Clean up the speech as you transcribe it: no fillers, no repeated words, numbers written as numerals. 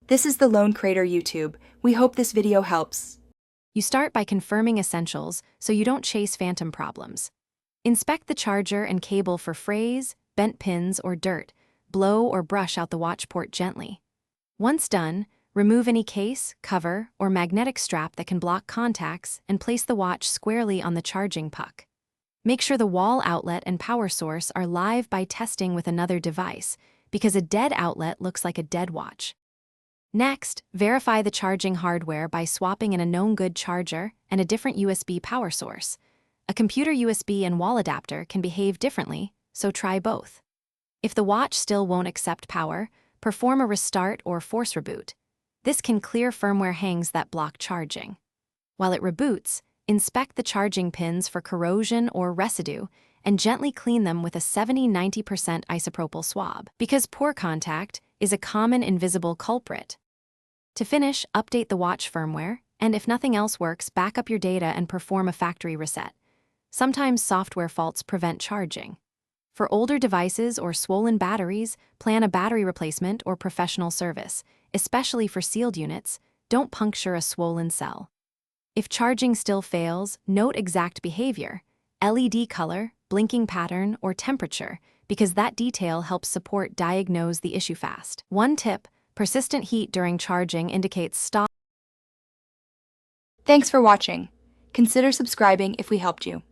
This is the Lone Crater YouTube. We hope this video helps. You start by confirming essentials so you don't chase phantom problems. Inspect the charger and cable for frays, bent pins, or dirt. Blow or brush out the watch port gently. Once done, remove any case, cover, or magnetic strap that can block contacts and place the watch squarely on the charging puck. Make sure the wall outlet and power source are live by testing with another device, because a dead outlet looks like a dead watch. Next, verify the charging hardware by swapping in a known good charger and a different USB power source. A computer USB and wall adapter can behave differently, so try both. If the watch still won't accept power, perform a restart or force reboot. This can clear firmware hangs that block charging. While it reboots, inspect the charging pins for corrosion or residue and gently clean them with a 70–90% isopropyl swab, because poor contact is a common invisible culprit. To finish, update the watch firmware, and if nothing else works, back up your data and perform a factory reset. Sometimes software faults prevent charging. For older devices or swollen batteries, plan a battery replacement or professional service. Especially for sealed units, don't puncture a swollen cell. If charging still fails, note exact behavior, LED color, blinking pattern, or temperature, because that detail helps support diagnose the issue fast. One tip: persistent heat during charging indicates stop. Thanks for watching. Consider subscribing if we helped you.